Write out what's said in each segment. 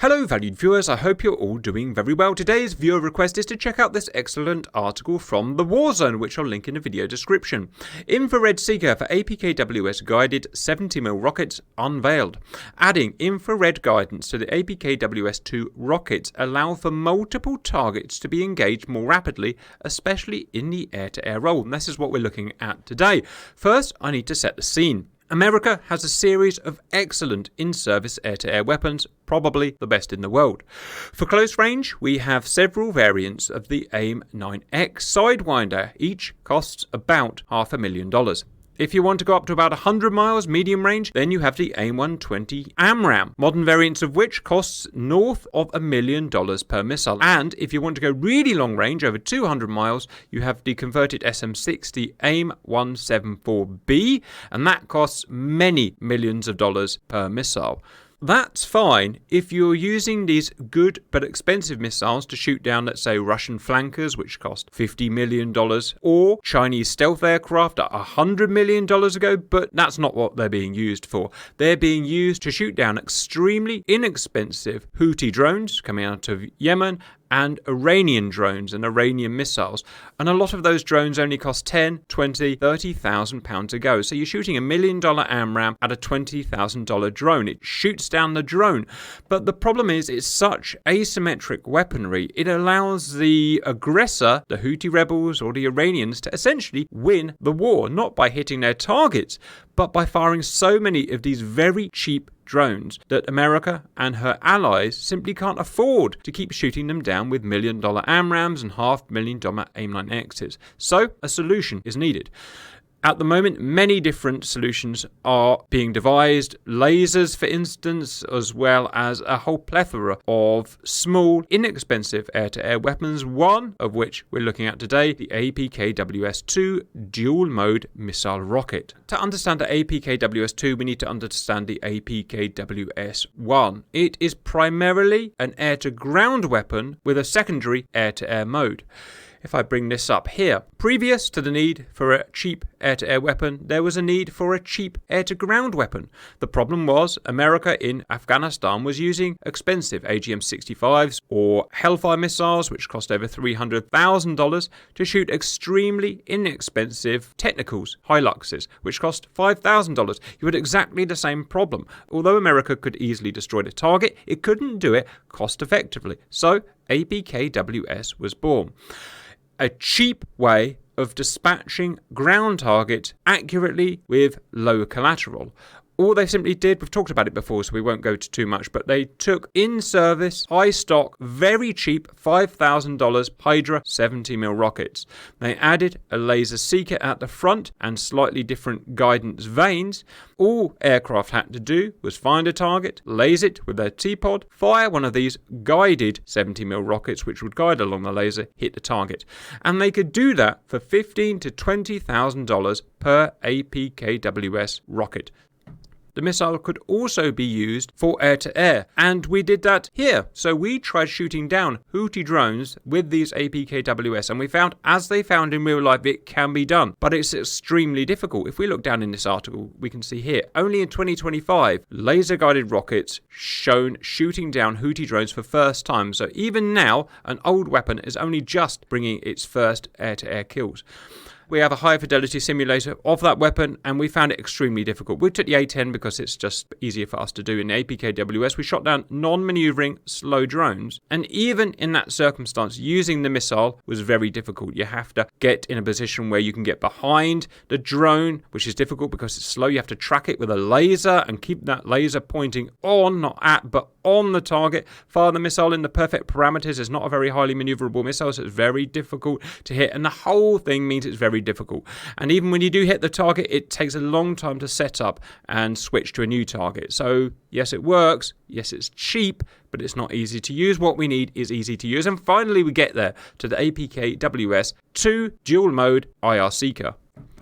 Hello valued viewers, I hope you're all doing very well. Today's viewer request is to check out this excellent article from the Warzone, which I'll link in the video description. Infrared seeker for APKWS guided 70mm rockets unveiled. Adding infrared guidance to the APKWS II rockets allow for multiple targets to be engaged more rapidly, especially in the air-to-air role. And this is what we're looking at today. First, I need to set the scene. America has a series of excellent in-service air-to-air weapons, probably the best in the world. For close range, we have several variants of the AIM-9X Sidewinder. Each costs about $500,000. If you want to go up to about 100 miles medium range, then you have the AIM-120 AMRAAM, modern variants of which costs north of $1 million per missile. And if you want to go really long range, over 200 miles, you have the converted SM-60 AIM-174B, and that costs many millions of dollars per missile. That's fine if you're using these good but expensive missiles to shoot down, let's say, Russian flankers, which cost $50 million, or Chinese stealth aircraft at $100 million ago, but that's not what they're being used for. They're being used to shoot down extremely inexpensive Houthi drones coming out of Yemen and Iranian drones and Iranian missiles. And a lot of those drones only cost £10,000, £20,000, £30,000 a go. So you're shooting $1 million AMRAAM at a $20,000 drone. It shoots down the drone. But the problem is it's such asymmetric weaponry. It allows the aggressor, the Houthi rebels or the Iranians, to essentially win the war, not by hitting their targets, but by firing so many of these very cheap drones that America and her allies simply can't afford to keep shooting them down with $1 million AMRAAMs and $500,000 AIM-9Xs. So a solution is needed. At the moment, many different solutions are being devised. Lasers, for instance, as well as a whole plethora of small, inexpensive air-to-air weapons, one of which we're looking at today, the APKWS II dual-mode missile rocket. To understand the APKWS II, we need to understand the APKWS I. It is primarily an air-to-ground weapon with a secondary air-to-air mode. If I bring this up here, previous to the need for a cheap air-to-air weapon, there was a need for a cheap air-to-ground weapon. The problem was America in Afghanistan was using expensive AGM-65s or Hellfire missiles, which cost over $300,000, to shoot extremely inexpensive Technicals, Hiluxes, which cost $5,000. You had exactly the same problem. Although America could easily destroy the target, it couldn't do it cost-effectively. So APKWS was born. A cheap way of dispatching ground targets accurately with low collateral. All they simply did, we've talked about it before, so we won't go to too much, but they took in-service, high-stock, very cheap $5,000 Hydra 70mm rockets. They added a laser seeker at the front and slightly different guidance vanes. All aircraft had to do was find a target, laser it with their T-pod, fire one of these guided 70mm rockets, which would guide along the laser, hit the target. And they could do that for $15,000 to $20,000 per APKWS rocket. The missile could also be used for air-to-air, and we did that here. So we tried shooting down Houthi drones with these APKWS, and we found, as they found in real life, it can be done. But it's extremely difficult. If we look down in this article, we can see here, only in 2025, laser-guided rockets shown shooting down Houthi drones for first time. So even now, an old weapon is only just bringing its first air-to-air kills. We have a high fidelity simulator of that weapon, and we found it extremely difficult. We took the A10 because it's just easier for us to do. In the APKWS, we shot down non-maneuvering slow drones, and even in that circumstance, using the missile was very difficult. You have to get in a position where you can get behind the drone, which is difficult because it's slow. You have to track it with a laser and keep that laser pointing on, not at, but on the target. Fire the missile in the perfect parameters. It's not a very highly maneuverable missile, so it's very difficult to hit, and the whole thing means it's very difficult. And even when you do hit the target, it takes a long time to set up and switch to a new target. So yes, it works. Yes, it's cheap, but it's not easy to use. What we need is easy to use. And finally, we get there to the APKWS II dual mode IR seeker.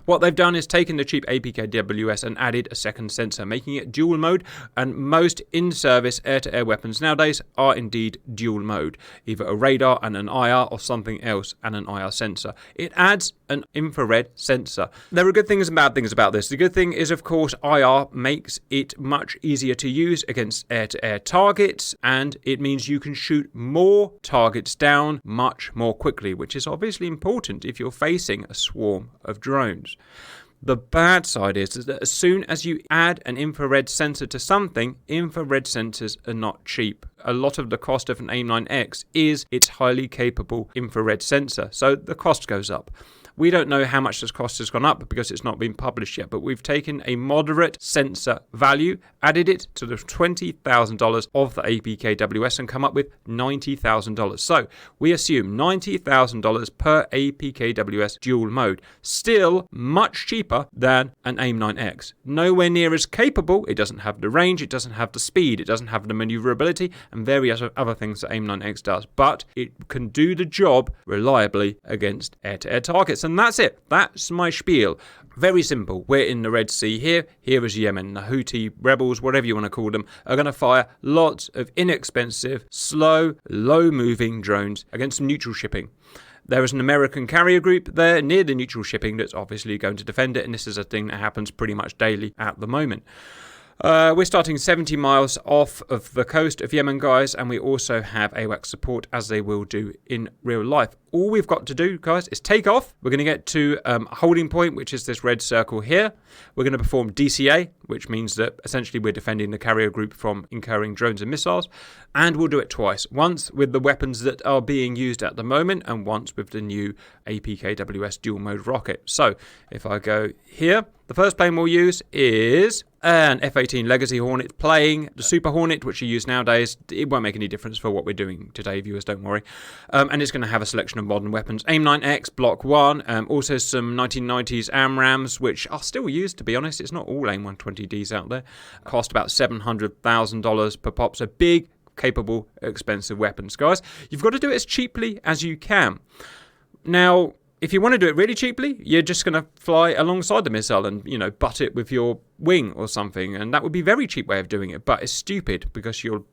What they've done is taken the cheap APKWS and added a second sensor, making it dual mode, and most in-service air-to-air weapons nowadays are indeed dual mode, either a radar and an IR or something else and an IR sensor. It adds an infrared sensor. There are good things and bad things about this. The good thing is, of course, IR makes it much easier to use against air-to-air targets, and it means you can shoot more targets down much more quickly, which is obviously important if you're facing a swarm of drones. The bad side is that as soon as you add an infrared sensor to something, infrared sensors are not cheap. A lot of the cost of an AIM-9X is its highly capable infrared sensor, so the cost goes up. We don't know how much this cost has gone up because it's not been published yet, but we've taken a moderate sensor value, added it to the $20,000 of the APKWS and come up with $90,000. So we assume $90,000 per APKWS dual mode. Still much cheaper than an AIM-9X. Nowhere near as capable. It doesn't have the range, it doesn't have the speed, it doesn't have the maneuverability and various other things that AIM-9X does, but it can do the job reliably against air-to-air targets. And that's it. That's my spiel. Very simple. We're in the Red Sea here. Here is Yemen. The Houthi rebels, whatever you want to call them, are going to fire lots of inexpensive, slow, low-moving drones against some neutral shipping. There is an American carrier group there near the neutral shipping that's obviously going to defend it, and this is a thing that happens pretty much daily at the moment. We're starting 70 miles off of the coast of Yemen, guys, and we also have AWACS support, as they will do in real life. All we've got to do, guys, is take off. We're going to get to a holding point, which is this red circle here. We're going to perform DCA, which means that essentially we're defending the carrier group from incurring drones and missiles. And we'll do it twice. Once with the weapons that are being used at the moment, and once with the new APKWS dual mode rocket. So if I go here, the first plane we'll use is an F-18 Legacy Hornet playing the Super Hornet, which you use nowadays. It won't make any difference for what we're doing today, viewers, don't worry. And it's going to have a selection of modern weapons. AIM-9X, Block 1, also some 1990s AMRAAMs, which are still used, to be honest. It's not all AIM-120Ds out there. Cost about $700,000 per pop, so big, capable, expensive weapons, guys. You've got to do it as cheaply as you can. Now, if you want to do it really cheaply, you're just going to fly alongside the missile and, butt it with your wing or something. And that would be a very cheap way of doing it. But it's stupid because you'll,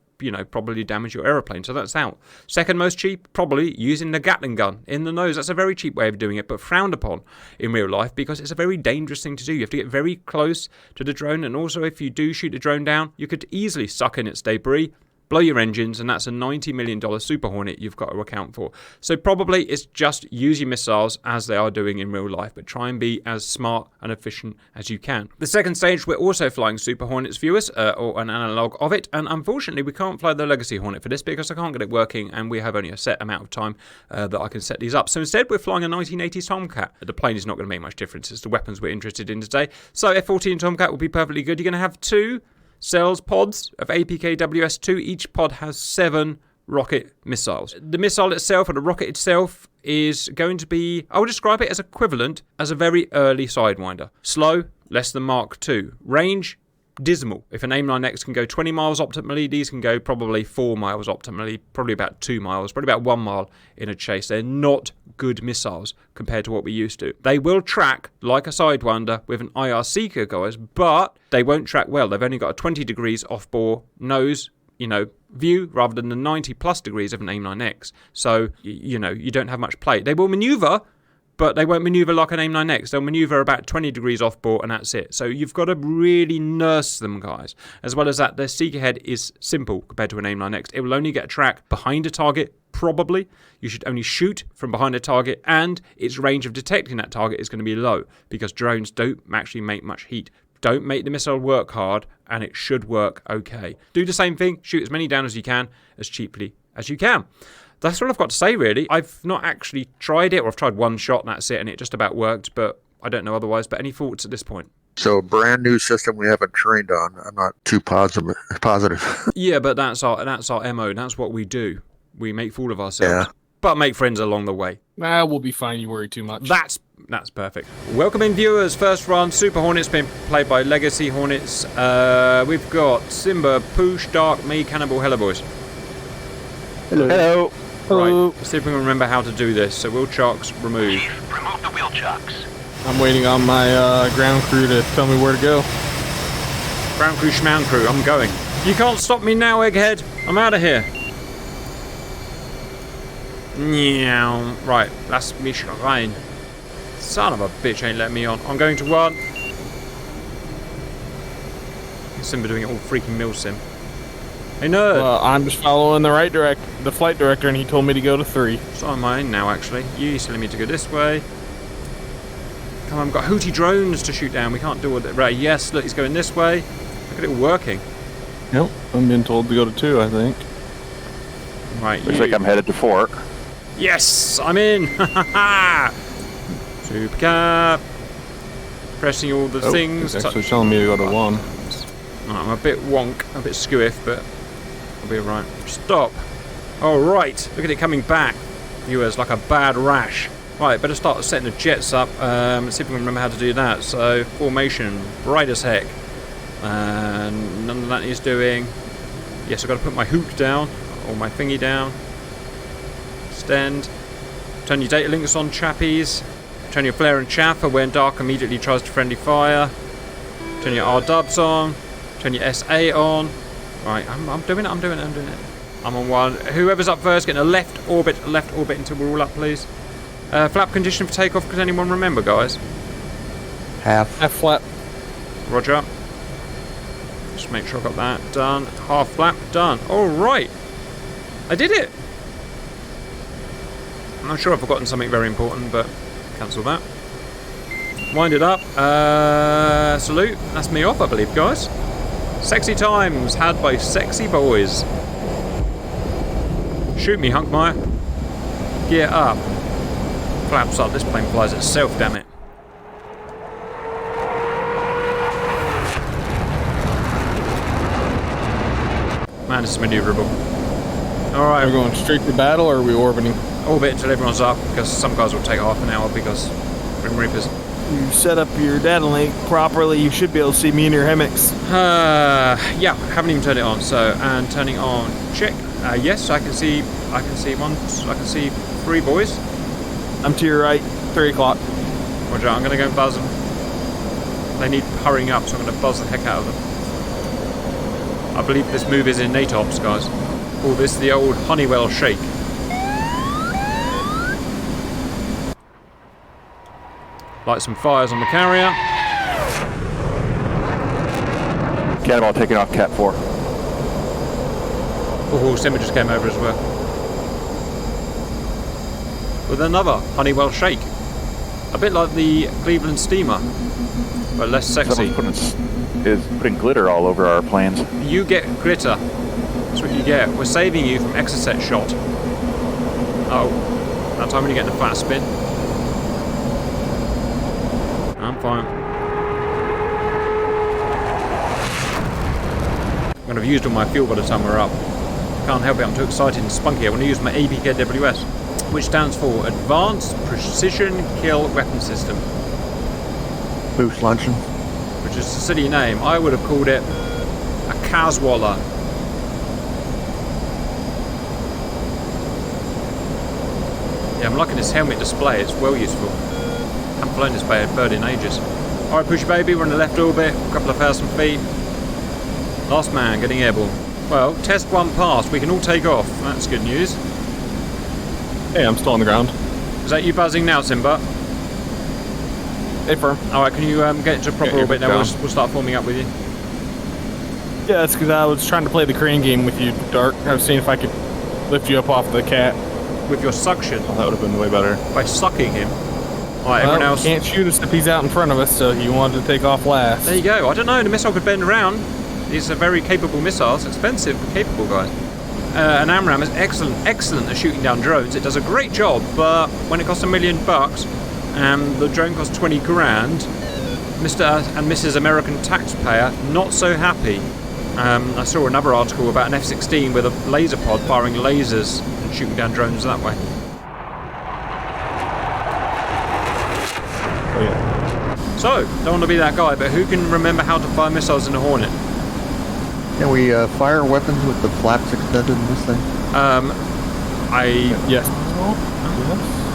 probably damage your aeroplane. So that's out. Second most cheap, probably using the Gatling gun in the nose. That's a very cheap way of doing it, but frowned upon in real life because it's a very dangerous thing to do. You have to get very close to the drone. And also, if you do shoot the drone down, you could easily suck in its debris, blow your engines, and that's a $90 million Super Hornet you've got to account for. So probably it's just use your missiles as they are doing in real life, but try and be as smart and efficient as you can. The second stage, we're also flying Super Hornets, viewers, or an analog of it, and unfortunately we can't fly the Legacy Hornet for this because I can't get it working, and we have only a set amount of time that I can set these up. So instead we're flying a 1980s Tomcat. The plane is not going to make much difference. It's the weapons we're interested in today. So F-14 Tomcat will be perfectly good. You're going to have two cells pods of APKWS II. Each pod has 7 rocket missiles. The missile itself, or the rocket itself, is going to be, I would describe it as equivalent as a very early Sidewinder. Slow, less than Mark II. Range, dismal. If an AIM-9X can go 20 miles optimally, these can go probably 4 miles optimally, probably about 2 miles, probably about 1 mile in a chase. They're not good missiles compared to what we used to. They will track like a Sidewinder with an IR seeker, guys, but they won't track well. They've only got a 20 degrees off-bore nose, view rather than the 90 plus degrees of an AIM-9X. So, you don't have much play. They will maneuver, but they won't maneuver like an AIM-9X. They'll maneuver about 20 degrees off board and that's it. So you've got to really nurse them, guys. As well as that, their seeker head is simple compared to an AIM-9X. It will only get a track behind a target, probably. You should only shoot from behind a target, and its range of detecting that target is going to be low because drones don't actually make much heat. Don't make the missile work hard, and it should work okay. Do the same thing. Shoot as many down as you can, as cheaply as you can. That's all I've got to say, really. I've not actually tried it, or I've tried one shot and that's it, and it just about worked, but I don't know otherwise. But any thoughts at this point? So a brand new system we haven't trained on. I'm not too positive. Yeah, but that's our MO. That's what we do. We make fool of ourselves. Yeah. But make friends along the way. We'll be fine. You worry too much. That's perfect. Welcome in, viewers. First run, Super Hornets being played by Legacy Hornets. We've got Simba, Poosh, Dark, me, Cannibal, Hella Boys. Hello. Right, let's see if we can remember how to do this. So wheel chocks, remove. Chief, remove the wheel chocks. I'm waiting on my ground crew to tell me where to go. Ground crew, schmound crew, I'm going. You can't stop me now, egghead. I'm out of here. Meow. Right, lass mich rein. Son of a bitch ain't letting me on. I'm going to 1. Simba doing it all freaking milsim. Hey nerd. Well, I'm just following the flight director, and he told me to go to 3. So am I now, actually. You're telling me to go this way. Come on, we've got Houthi drones to shoot down. We can't do it. Right, yes, look, he's going this way. Look at it working. Yep, I'm being told to go to 2, I think. Right, Looks like I'm headed to 4. Yes, I'm in. Super cap. Pressing all the things. He's actually telling me to go to 1. I'm a bit wonk, a bit skewiff, but I'll be alright. Stop. Alright, look at it coming back. Viewers, like a bad rash. Right, better start setting the jets up. Let's see if we can remember how to do that. So, formation, bright as heck. And none of that is doing. Yes, I've got to put my hook down, or my thingy down. Extend. Turn your data links on, chappies. Turn your flare and chaff for when dark immediately tries to friendly fire. Turn your R-dubs on. Turn your SA on. Right, I'm doing it. I'm on 1. Whoever's up first, get in a left orbit until we're all up, please. Flap condition for takeoff, can anyone remember, guys? Half. Half flap. Roger. Just make sure I got that done. Half flap done. Alright. I did it. I'm not sure I've forgotten something very important, but cancel that. Wind it up. Salute. That's me off, I believe, guys. Sexy times had by sexy boys. Shoot me, Hunkmeyer. Gear up. Flaps up. This plane flies itself, damn it. Man, this is maneuverable. Alright. Are we going straight to battle, or are we orbiting? Orbit until everyone's up, because some guys will take half an hour because Grim Reapers. You set up your data link properly, you should be able to see me in your hammocks. Yeah, haven't even turned it on. So, and turning on, check. Yes, I can see 3 boys. I'm to your right, 3 o'clock. Roger, I'm gonna go buzz them. They need hurrying up, so I'm gonna buzz the heck out of them. I believe this move is in NATOPS, guys. Call this the old Honeywell shake. Light some fires on the carrier. Cannonball taking off Cat 4. Oh, Simba just came over as well. With another Honeywell shake. A bit like the Cleveland steamer, but less sexy. Someone's putting glitter all over our planes. You get glitter. That's what you get. We're saving you from exocet shot. Oh, that time when you get in a flat spin. I'm fine. I'm going to have used all my fuel by the time we're up. Can't help it, I'm too excited and spunky. I want to use my APKWS, which stands for Advanced Precision Kill Weapon System. Boost luncheon. Which is a silly name. I would have called it a Caswalla. Yeah, I'm liking this helmet display, it's well useful. Haven't flown this bird in ages. Alright, Pushy Baby, we're in the left orbit, a couple of 1,000 feet. Last man getting airborne. Well, test 1 passed, we can all take off. That's good news. Hey, I'm still on the ground. Is that you buzzing now, Simba? Hey, firm. Alright, can you get into proper orbit now? We'll start forming up with you. Yeah, that's because I was trying to play the crane game with you, Dark. I was seeing if I could lift you up off the cat. With your suction? Oh, that would have been way better. By sucking him? Alright, everyone else... He can't shoot us if he's out in front of us, so he wanted to take off last. There you go. I don't know, the missile could bend around. These are very capable missiles. Expensive, but capable, guys. An AMRAAM is excellent at shooting down drones. It does a great job, but when it costs $1 million and the drone costs 20 grand, Mr. and Mrs. American taxpayer not so happy. I saw another article about an F-16 with a laser pod firing lasers and shooting down drones that way. Oh yeah. So, don't want to be that guy, but who can remember how to fire missiles in a Hornet? Can we fire weapons with the flaps extended in this thing? Yes. Yes.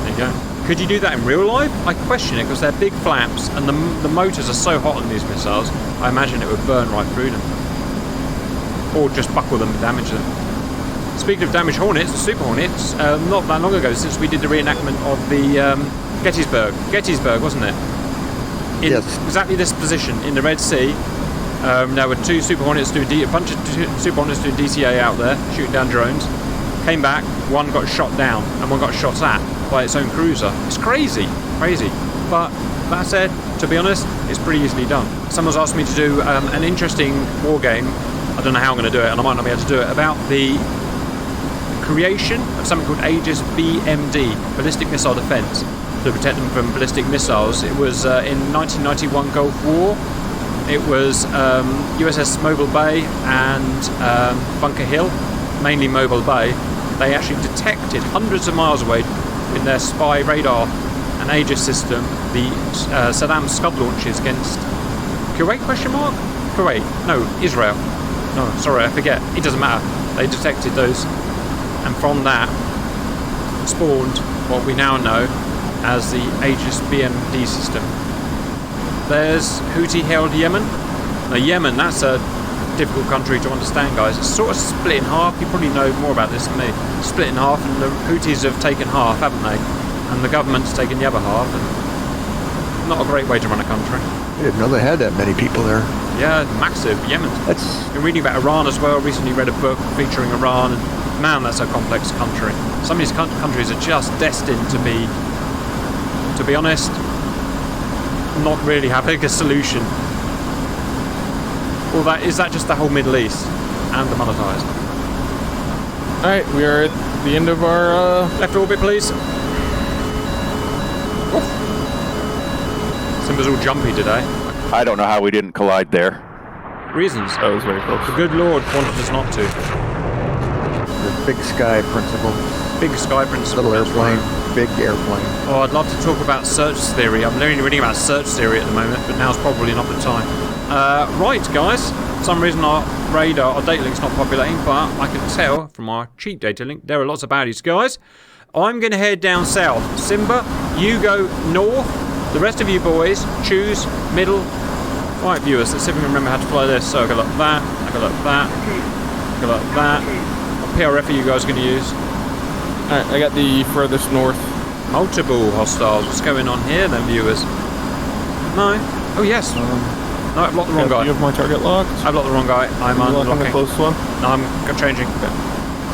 There you go. Could you do that in real life? I question it because they're big flaps and the motors are so hot on these missiles, I imagine it would burn right through them. Or just buckle them and damage them. Speaking of damaged Hornets, the Super Hornets, not that long ago since we did the reenactment of the Gettysburg, wasn't it? In Yes. exactly this position in the Red Sea. There were two Super Hornets doing a bunch of Super Hornets doing DCA out there, shooting down drones. Came back, one got shot down and one got shot at by its own cruiser. It's crazy. But that said, to be honest, it's pretty easily done. Someone's asked me to do an interesting war game. I don't know how I'm going to do it, and I might not be able to do it, about the creation of something called Aegis BMD, Ballistic Missile Defense, to protect them from ballistic missiles. It was in 1991 Gulf War. It was USS Mobile Bay and Bunker Hill, mainly Mobile Bay. They actually detected hundreds of miles away in their spy radar and Aegis system the Saddam Scud launches against Kuwait, Kuwait? No, Israel. No, sorry, I forget. It doesn't matter. They detected those, and from that spawned what we now know as the Aegis BMD system. There's Houthi-held Yemen. Now Yemen, that's a difficult country to understand, guys. It's sort of split in half. You probably know more about this than me. Split in half, and the Houthis have taken half, haven't they? And the government's taken the other half, and not a great way to run a country. I didn't know they had that many people there. Yeah, massive. Yemen. Been reading about Iran as well. Recently read a book featuring Iran, and man, that's a complex country. Some of these countries are just destined to be honest, not really having a solution. Or is that just the whole Middle East and the monetized? Alright, we are at the end of our Left orbit, please. Oof. Simba's all jumpy today. I don't know how we didn't collide there. Reasons. that was very close. The good Lord wanted us not to. The big sky principle. Big sky principle. Little airplane, big airplane. Oh, I'd love to talk about search theory. I'm only reading about search theory at the moment, but now's probably not the time. Right, guys. For some reason our radar, our data link's not populating, but I can tell from our cheap data link there are lots of baddies, guys. I'm going to head down south. Simba, you go north. The rest of you boys choose middle. Right, viewers, let's see if we can remember how to fly this. So I go like that, I go like that, I go like that. What PRF are you guys going to use? Alright, I got the furthest north. Multiple hostiles. What's going on here then, viewers? No. Oh, yes. No, I've locked the wrong guy. You have my target locked. I've locked the wrong guy. I'm Locking the unlocking. close one. No, I'm changing.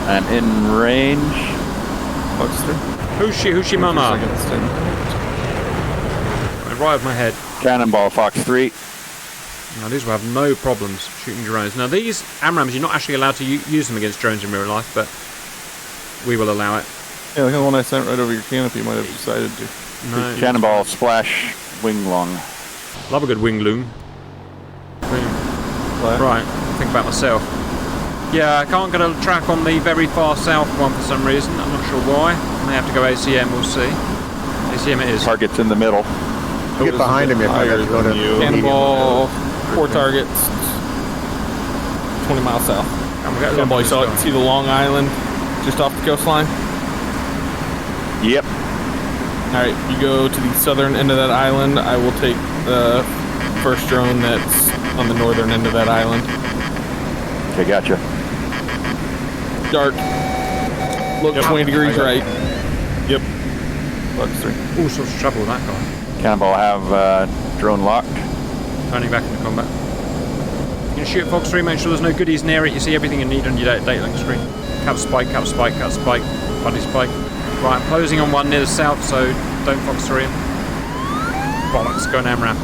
And in range. Fox 3. Who's mama? Right over my head. Cannonball Fox 3. Now these will have no problems shooting drones. Now these AMRAAMs, you're not actually allowed to use them against drones in real life, but we will allow it. Yeah, like the one I sent right over your canopy, you might have decided to. No. Cannonball Splash Wing Lung. Love a good wing loom. Boom. Right, think about myself. Yeah, I can't get a track on the very far south one for some reason. I'm not sure why. I may have to go ACM, we'll see. ACM it is. Target's in the middle. Get behind him if I gotta go to medium. Cannonball, 4 targets, 20 miles south. And we'll get a Cannonball, you lot see the Long Island just off the coastline? Yep. Alright, you go to the southern end of that island. I will take the first drone that's on the northern end of that island. Okay, gotcha. Dark. Look 20 degrees right. Yep. Fox 3. all sorts of trouble with that guy. Cannonball have drone locked. Turning back into combat. You can shoot Fox 3, make sure there's no goodies near it. You see everything you need on your data link screen. Cap spike, cap spike, cap spike, buddy spike. Right, I'm closing on one near the south, so don't Fox 3 him. Bollocks, go on AMRAAM.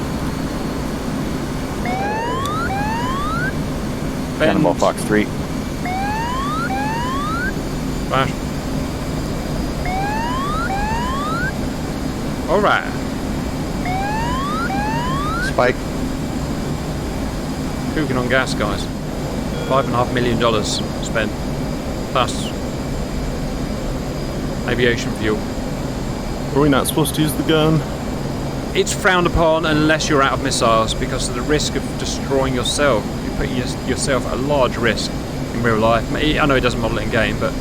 Cannonball Fox 3. Flash. Alright. Spike. Cooking on gas, guys. $5.5 million spent. Plus aviation fuel. Are we not supposed to use the gun? It's frowned upon unless you're out of missiles because of the risk of destroying yourself. You put yourself at a large risk in real life. I know it doesn't model it in game, but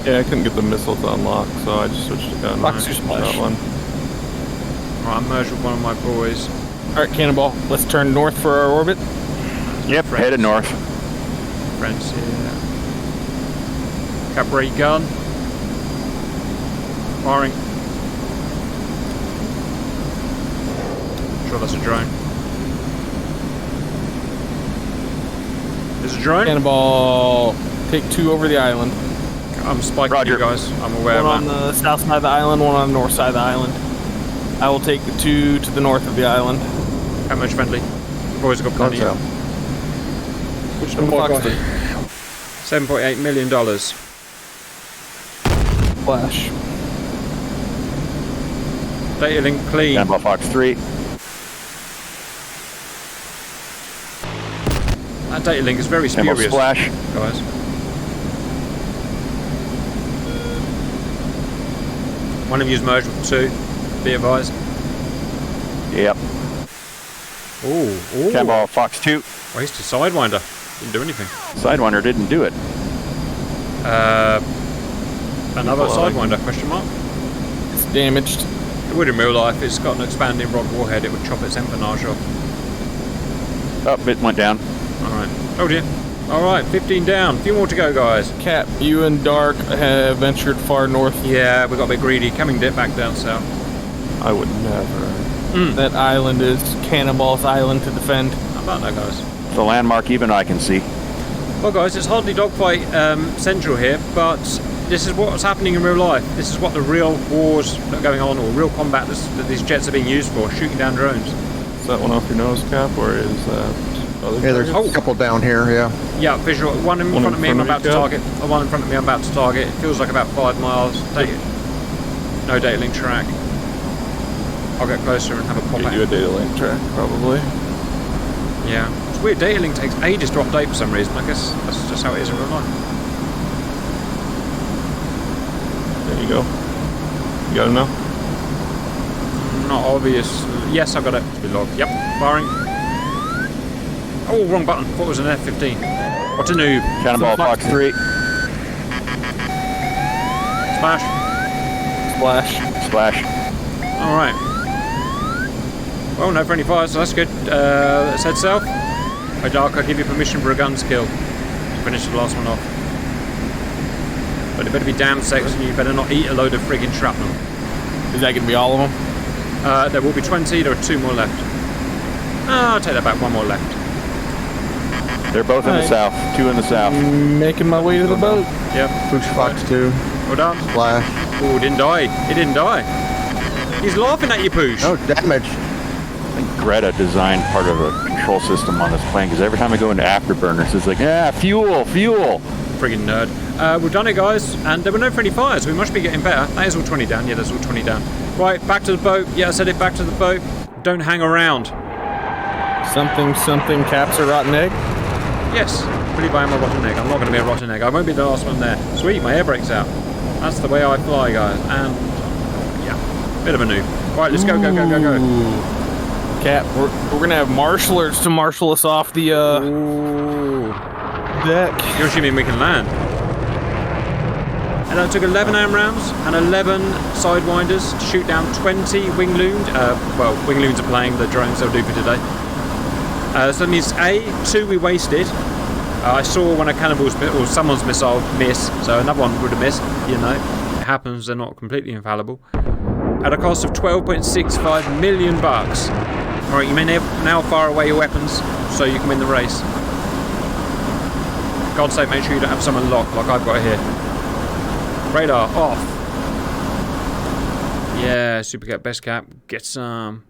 Yeah, I couldn't get the missile to unlock, so I just switched to gun. Fox 2 splash. That one. Right, I'm merged with one of my boys. All right, Cannonball. Let's turn north for our orbit. Yep, headed north. Friends here. Capri gun. Firing. Sure that's a drone. There's a drone? Cannonball. Take 2 over the island. I'm spiking Roger. you guys. I'm aware One on of that. the south side of the island, one on the north side of the island. I will take the 2 to the north of the island. How much friendly? Boys have got plenty Guns of. out. Which number Fox 3? $7.8 million. Flash. Data link clean. Cannonball Fox 3. That data link is very Cannonball spurious, Splash. guys. One of you's merged with 2. Be advised. Yep. Ooh. Cannonball Fox 2. Wasted Sidewinder. Didn't do anything. Sidewinder didn't do it. Another Following. Sidewinder, question mark? It's damaged. It would in real life. It's got an expanding rod warhead. It would chop its empennage off. Oh, it went down. Alright. Told you. Alright, 15 down. A few more to go, guys. Cap, you and Dark have ventured far north. Yeah, we got a bit greedy. Coming dip back down south. I would never. That island is Cannonball's island to defend. How about that, guys? It's a landmark even I can see. Well, guys, it's hardly dogfight central here, but this is what's happening in real life. This is what the real wars that are going on, or real combat that these jets are being used for, shooting down drones. Is that one off your nose, Cap, or is that other Yeah, there's targets? a couple down here, yeah. Yeah, visual. One in One front of me I'm in front about of to you, target. The one in front of me I'm about to target. It feels like about 5 miles. No data link track. I'll get closer and have a pop Get at you a it. data link track, probably. Yeah. It's weird. Data link takes ages to update for some reason. I guess that's just how it is in real life. There you go. You got it now? Not obvious. Yes, I've got it. Be logged. Yep. Firing. Oh, wrong button. Thought it was an F-15. What a noob. Cannonball Fox 3. Smash. Splash. Splash. Alright. Well, no friendly fire, so that's good. Let's head south. Oh, Dark, I'll give you permission for a gun skill to finish the last one off. But it better be damn sexy, and you better not eat a load of friggin' shrapnel. Is that going to be all of them? There will be 20, there are 2 more left. I'll take that back, 1 more left. They're both in the south. 2 in the south. Making my way to the boat. Yep. Push Fox 2, Well done. Flash. Oh, didn't die. He didn't die. He's laughing at you, Poosh. No damage. I think Greta designed part of a control system on this plane because every time I go into afterburners, it's like, fuel. Friggin' nerd. We've done it, guys, and there were no friendly fires. We must be getting better. That is all 20 down. Yeah, that's all 20 down. Right, back to the boat. Yeah, I said it, back to the boat. Don't hang around. Something, Cap's a rotten egg? Yes, I believe I am a rotten egg. I'm not going to be a rotten egg. I won't be the last one there. Sweet, my air brake's out. That's the way I fly, guys. And, yeah, bit of a noob. Right, let's go. Ooh. Cap, we're going to have marshalers to marshal us off the Ooh. deck. You're assuming we can land. And that took 11 AMRAAMs and 11 Sidewinders to shoot down 20 wing loons. Well, wing loons are playing the drones they'll do for today. So that means 2 we wasted. I saw one of Cannonball's or someone's missile miss, so another one would have missed. You know, it happens. They're not completely infallible. At a cost of $12.65 million. All right, you may now fire away your weapons so you can win the race. God's sake, make sure you don't have someone locked like I've got here. Radar off. Yeah, Super Cap, best cap. Get some.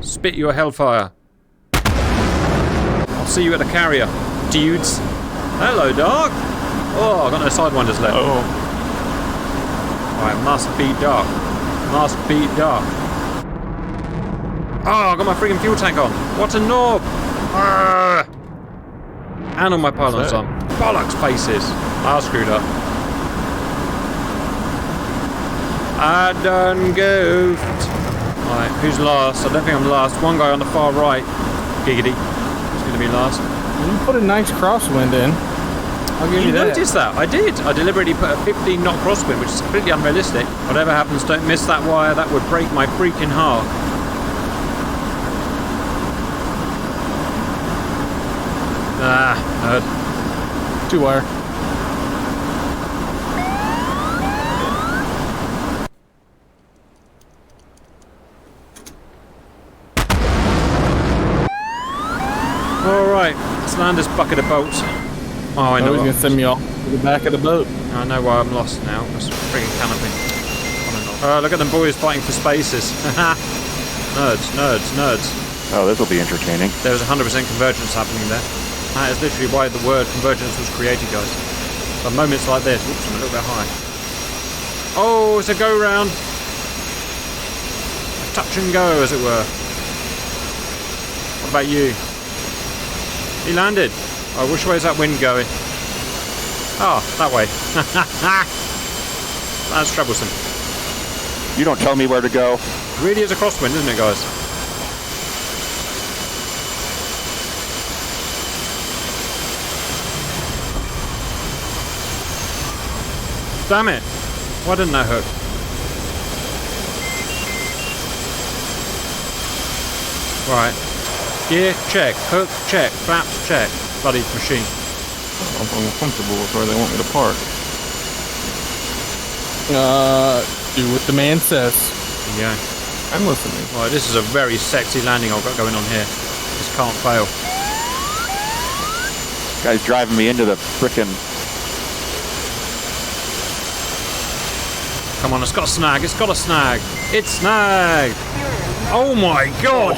Spit your hellfire. I'll see you at the carrier, dudes. Hello, Dark. Oh, I've got no Sidewinders left. Oh. Alright, must be Dark. Oh, I got my friggin' fuel tank on. What a knob. Arrgh. And on my pylons on. Bollocks faces. I screwed up. I done goofed. Alright, Who's last? I don't think I'm last. One guy on the far right, giggity, is going to be last. You put a nice crosswind in. I'll give you that. Noticed that? I did. I deliberately put a 15-knot crosswind, which is completely unrealistic. Whatever happens, don't miss that wire. That would break my freaking heart. Ah, nerd. 2-wire. Alright, let's land this bucket of bolts. Oh, I know. He's going to send me off to the back of the boat. I know why I'm lost now. This friggin' canopy. Look at them boys fighting for spaces. Nerds. Oh, this will be entertaining. There was 100% convergence happening there. That is literally why the word convergence was created, guys. For moments like this. Oops, I'm a little bit high. Oh, it's a go round. A touch and go, as it were. What about you? He landed. Oh, which way is that wind going? Oh, that way. That's troublesome. You don't tell me where to go. It really is a crosswind, isn't it, guys? Damn it! Why didn't I hook? Right. Gear, check. Hook, check. Flaps, check. Bloody machine. I'm uncomfortable with where they want me to park. Do what the man says. Yeah. I'm listening. Right, this is a very sexy landing I've got going on here. This can't fail. Guy's driving me into the frickin'... Come on, it's got a snag. It's got a snag. It's snagged. Oh my god.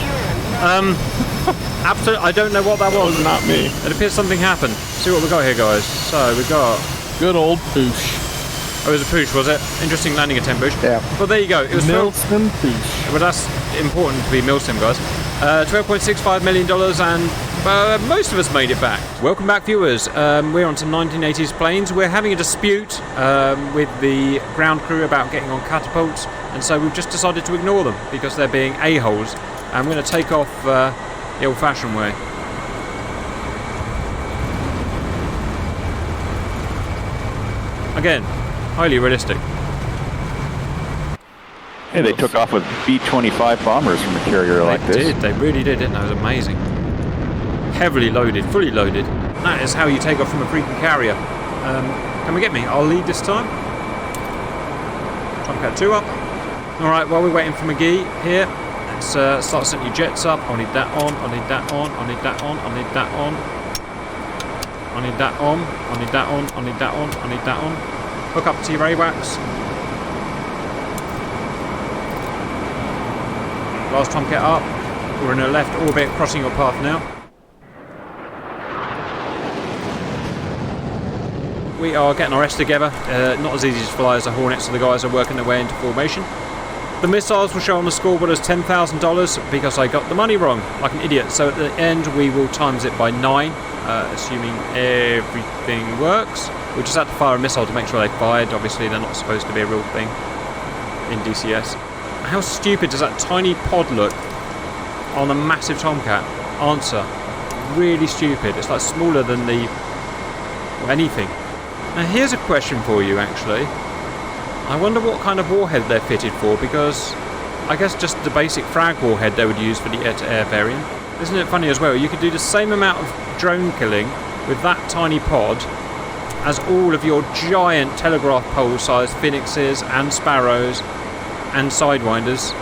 Absolutely, I don't know what that was. Not me. It appears something happened. See what we got here, guys. So we got Good old poosh. Oh, it was a poosh, was it? Interesting landing attempt, Bush. Yeah. Well, there you go. It was Milsim poosh. Well, that's important to be Milsim, guys. $12.65 million, and most of us made it back. Welcome back, viewers. We're on some 1980s planes. We're having a dispute with the ground crew about getting on catapults, and so we've just decided to ignore them because they're being a-holes, and we're going to take off the old-fashioned way. Again, highly realistic. Hey, they took off with B-25 bombers from a carrier like this. They really did, didn't they? It was amazing. Heavily loaded, fully loaded. That is how you take off from a freaking carrier. Can we get me? I'll lead this time. Tomcat 2 up. Alright, while we're waiting for McGee here, let's start setting your jets up. I'll need that on, I'll need that on, I'll need that on, I'll need that on. I need that on, I need that on, I need that on, I need that on. Hook up to your AWACS. Last Tomcat up. We're in a left orbit, crossing your path now. We are getting our S together. Not as easy to fly as the Hornets, so the guys are working their way into formation. The missiles will show on the scoreboard as $10,000 because I got the money wrong, like an idiot. So at the end, we will times it by 9, assuming everything works. We just had to fire a missile to make sure they fired. Obviously, they're not supposed to be a real thing in DCS. How stupid does that tiny pod look on a massive Tomcat? Answer. Really stupid. It's like smaller than the... anything. Now here's a question for you, actually. I wonder what kind of warhead they're fitted for, because I guess just the basic frag warhead they would use for the air-to-air variant. Isn't it funny as well? You could do the same amount of drone killing with that tiny pod as all of your giant telegraph pole-sized Phoenixes and Sparrows and Sidewinders,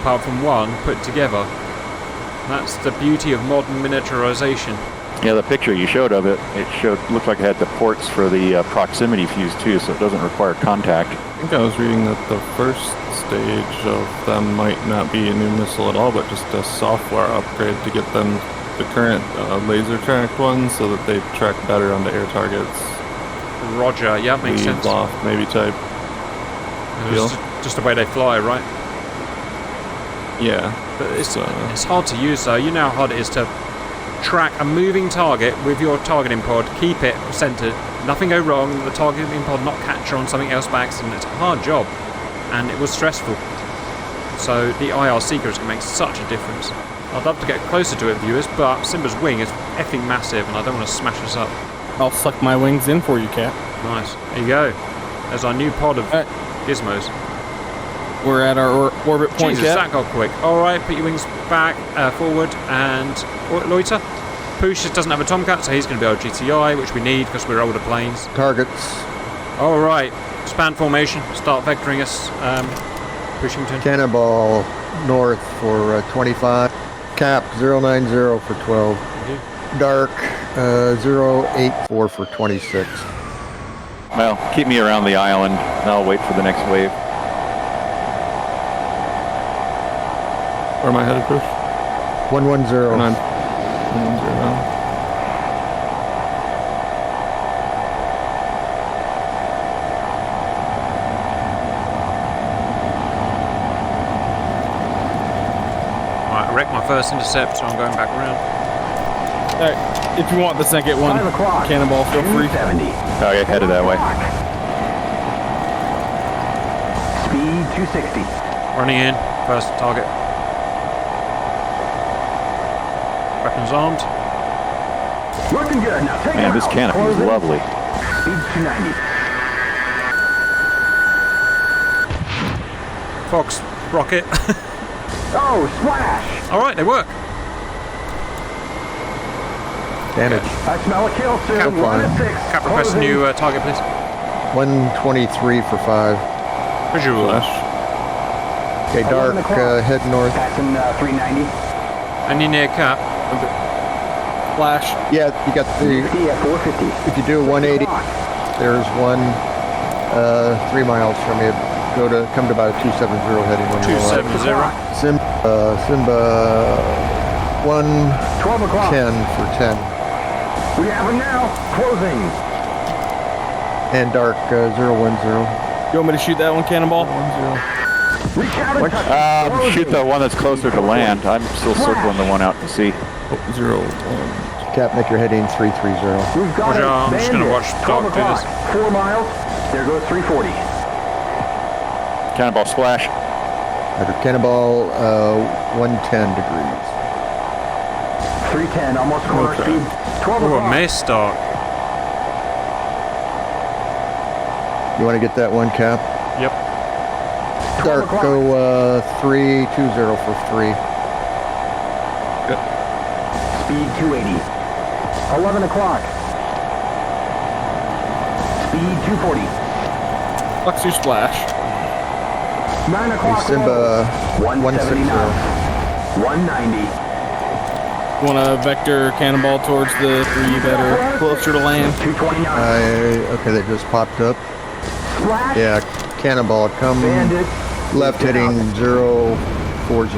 apart from one, put together. That's the beauty of modern miniaturization. Yeah, the picture you showed of it, looked like it had the ports for the proximity fuse too, so it doesn't require contact. I think I was reading that the first stage of them might not be a new missile at all, but just a software upgrade to get them the current laser tracked ones so that they track better onto air targets. Roger, yeah, makes sense. Off, maybe type. Just the way they fly, right? Yeah. But it's hard to use though. You know how hard it is to track a moving target with your targeting pod, keep it centered, nothing go wrong, the targeting pod not catch on something else by accident. It's a hard job, and it was stressful. So the IR Seeker can make such a difference. I'd love to get closer to it, viewers, but Simba's wing is effing massive and I don't want to smash us up. I'll suck my wings in for you, Cap. Nice. There you go. There's our new pod of gizmos. We're at our orbit point, Jesus, Cap. that got quick. Alright, put your wings back, forward, and loiter. Poosh just doesn't have a Tomcat, so he's going to be our GTI, which we need because we're older planes. Targets. Alright, span formation, start vectoring us, Pushington. Cannonball north for 25. Cap 090 for 12. Dark 084 for 26. Well, keep me around the island, and I'll wait for the next wave. Where am I headed, Push? 110. 9. 110. Alright, I wrecked my first intercept, so I'm going back around. Alright, if you want the second one, Cannonball, feel free. 70. Oh, yeah, headed that way. Speed 260. Running in, first target. Weapons armed. Looking good. Now take Man, it this out. canopy is Closing. lovely. Speed 290. Fox, rocket. Oh, splash. Alright, they work. Damage. I smell a kill soon. Cap 1 fine. to 6. Cap, request a Closing. new target, please. 123 for 5. Visual. Flash. Okay, Dark, 11 o'clock. head north. Passing 390. Any near Cap? Flash. Yeah, you got the, Yeah, 450. if you do 180, there's one 3 miles from you. Come to about a 270 heading when you're left. 270. Simba 12 o'clock. 110 for 10. We have him now. Closing. And Dark 010. You want me to shoot that one, Cannonball? Recount and touch. Shoot the one that's closer to land. I'm still circling the one out to sea. 0, 1. Cap, make your heading 330. We've got Roger, it. I'm just gonna watch 12 Doc do o'clock. this. 4 miles. There goes 340. Cannonball splash. Under Cannonball 110 degrees. 310. Almost corner Okay. speed. 12 Oh, a o'clock. miss, Doc. You want to get that one, Cap? Yep. 12 Dark, o'clock. go 320 for 3. Speed 280. 11 o'clock. Speed 240. Flex your splash. 9 o'clock. Simba 179. 160. 190. You want to vector Cannonball towards the 3 that are closer to land? 229. Okay, they just popped up. Splash. Yeah, Cannonball, come Bandit. left heading 040.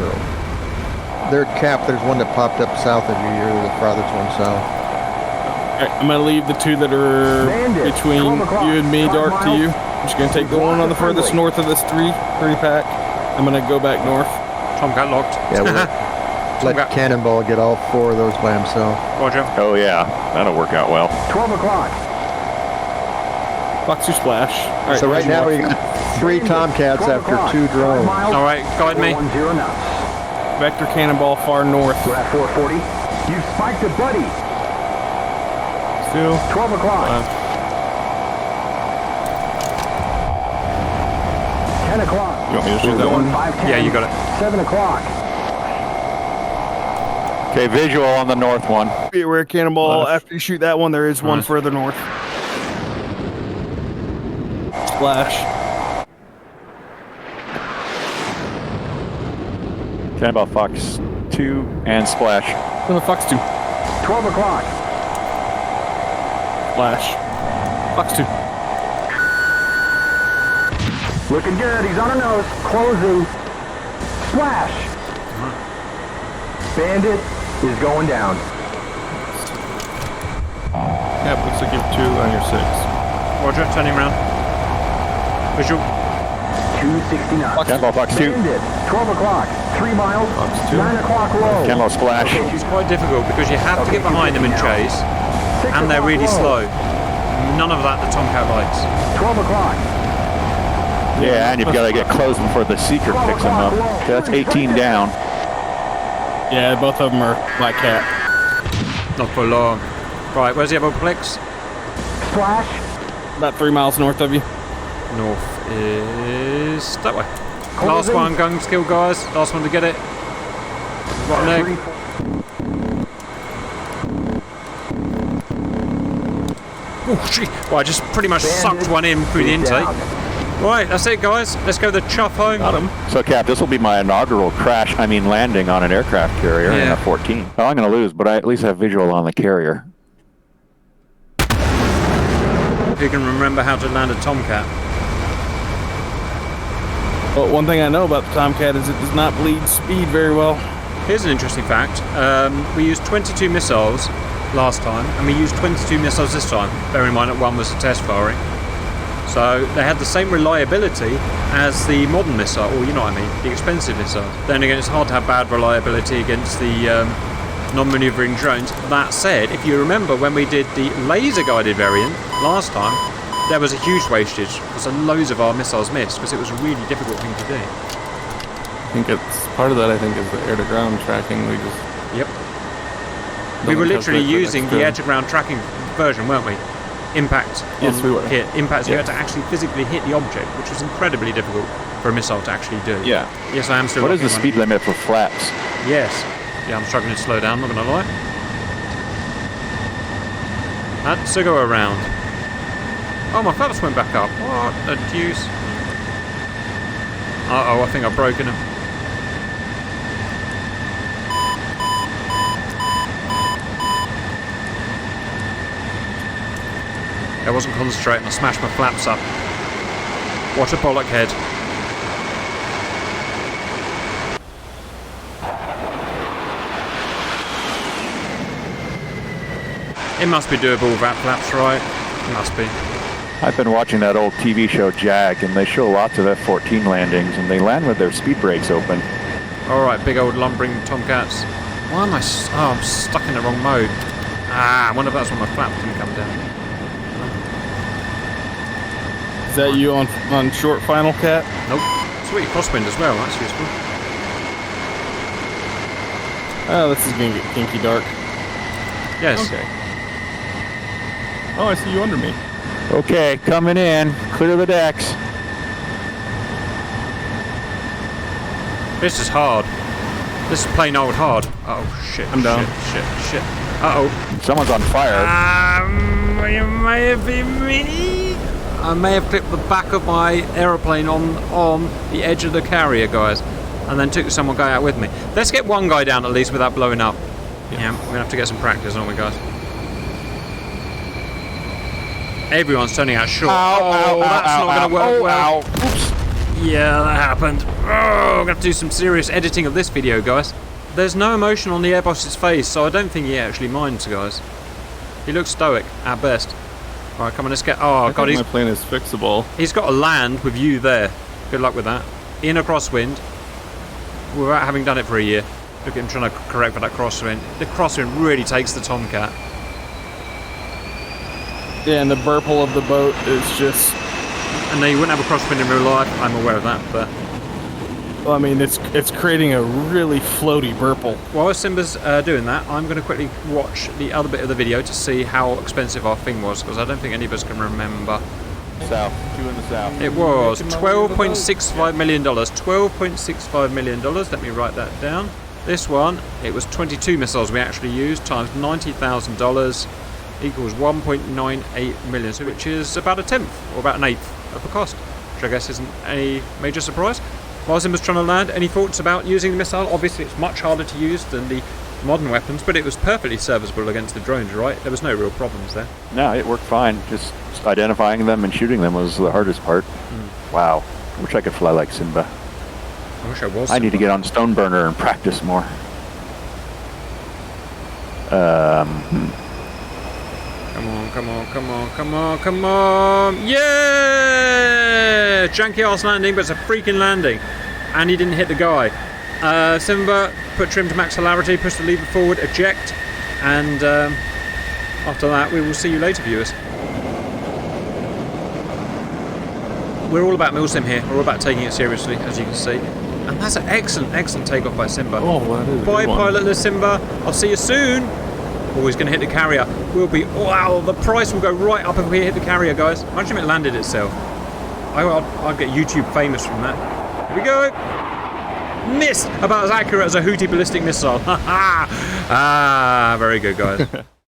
Their Cap, there's one that popped up south of you. You're the farthest one south. Alright, I'm going to leave the 2 that are Bandit. between 12 o'clock. you and me, 5 Dark, to miles. you. I'm just going to take the one on the furthest north of this 3 pack. I'm going to go back north. Tomcat locked. Yeah, we'll let Cannonball get all 4 of those by himself. Roger. Oh, yeah. That'll work out well. 12 o'clock. Flex your splash. Alright, So right now we got 3 Tomcats 12 after o'clock. 2 5 drones. miles. Alright, guide me. 410 knots. Vector Cannonball far north. We're at 440. You've spiked it, buddy. Still. 12 o'clock. 10 o'clock. You want me to shoot We're that going one? 510. Yeah, you got it. 7 o'clock. Okay, visual on the north one. Be aware, Cannonball, Flash. after you shoot that one, there is one Nice. further north. Splash. Cannonball Fox 2 and splash. From the Fox 2. 12 o'clock. Flash. Fox 2. Looking good. He's on a nose. Closing. Splash. Bandit is going down. Yep, looks like you have 2 on your 6. Roger, turning around. Visual. 269. Cannonball Fox 2. Bandit. 12 o'clock. 3 miles. Fox 2. 9 o'clock low. Cannonball splash. Okay, It's quite difficult because you have to get behind them and chase, 6 and they're o'clock really low. slow. None of that the Tomcat likes. 12 o'clock. Yeah, and you've got to get close before the seeker picks them up. Okay, that's 18 down. Yeah, both of them are Black Cat. Not for long. Right, where's the other Plex? Flash. About 3 miles north of you. North is that way. Last one, gun skill, guys. Last one to get it. Rotten egg. Oh, gee. Well, I just pretty much sucked one in through the intake. Right, that's it, guys. Let's go the chuff home. Got him. So, Cap, this will be my inaugural landing on an aircraft carrier in a 14. Well, I'm going to lose, but I at least have visual on the carrier. If you can remember how to land a Tomcat. Well, one thing I know about the Tomcat is it does not bleed speed very well. Here's an interesting fact. We used 22 missiles last time, and we used 22 missiles this time. Bear in mind that one was a test firing. So they had the same reliability as the modern missile, or you know what I mean, the expensive missiles. Then again, it's hard to have bad reliability against the non-maneuvering drones. That said, if you remember when we did the laser-guided variant last time, there was a huge wastage because loads of our missiles missed because it was a really difficult thing to do. I think it's part of that. I think is the air-to-ground tracking. We just We were doesn't literally calculate using extra. the air-to-ground tracking version, weren't we? Impact. Yes, we were. Hit. Impacts. You Yes. had to actually physically hit the object, which was incredibly difficult for a missile to actually do. Yeah. Yes, I am still. What is the locking speed limit for flaps? one. Yes. Yeah, I'm struggling to slow down. Not gonna lie. That's a go around. Oh, my flaps went back up. What the deuce? Uh oh, I think I've broken them. I wasn't concentrating, I smashed my flaps up. What a bollock head. It must be doable without flaps, right? It must be. I've been watching that old TV show Jag, and they show lots of F-14 landings, and they land with their speed brakes open. Alright, big old lumbering Tomcats. Why am I... Oh, I'm stuck in the wrong mode. Ah, I wonder if that's when my flaps didn't come down. Is that you on short final, Cat? Nope. Sweet crosswind as well, that's useful. Oh, this is gonna get kinky dark. Yes. Okay. Oh, I see you under me. Okay, coming in. Clear the decks. This is hard. This is plain old hard. Oh shit. I'm down. Shit. Uh-oh. Someone's on fire. It may have been me. I may have clipped the back of my aeroplane on the edge of the carrier, guys, and then took someone guy out with me. Let's get one guy down at least without blowing up. Yeah, we're gonna have to get some practice, aren't we, guys? Everyone's turning out short. That's not gonna work well. Oops. Yeah, that happened. Oh, I'm gonna have to do some serious editing of this video, guys. There's no emotion on the airboss's face, so I don't think he actually minds, guys. He looks stoic at best. Alright, come on, let's get... Oh, I God, think my plane is fixable. he's got to land with you there. Good luck with that. In a crosswind, without having done it for a year. Look at him trying to correct for that crosswind. The crosswind really takes the Tomcat. Yeah, and the burple of the boat is just... And now you wouldn't have a crosswind in real life, I'm aware of that, but... Well, I mean, it's creating a really floaty burple. While Simba's doing that, I'm going to quickly watch the other bit of the video to see how expensive our thing was, because I don't think any of us can remember. South. 2 in the south. It was $12.65 million. $12.65 million. Let me write that down. This one, it was 22 missiles we actually used, times $90,000 equals 1.98 million, so which is about a tenth, or about an eighth of the cost, which I guess isn't a major surprise. While Simba's trying to land, any thoughts about using the missile? Obviously it's much harder to use than the modern weapons, but it was perfectly serviceable against the drones, right? There was no real problems there. No, it worked fine. Just identifying them and shooting them was the hardest part. Wow. I wish I could fly like Simba. I wish I was. I need to get on Stoneburner and practice more. Come on. Yeah! Janky ass landing, but it's a freaking landing. And he didn't hit the guy. Simba, put trim to max hilarity, push the lever forward, eject, and after that we will see you later, viewers. we're all about milsim here. We're all about taking it seriously, as you can see. And that's an excellent, excellent takeoff by Simba. Oh, that is a Bye, good one. pilotless Simba. I'll see you soon. Oh, he's going to hit the carrier. We'll be... Wow, the price will go right up if we hit the carrier, guys. Imagine if it landed itself. I'd get YouTube famous from that. Here we go. Missed. About as accurate as a Houthi ballistic missile. Ah, very good, guys.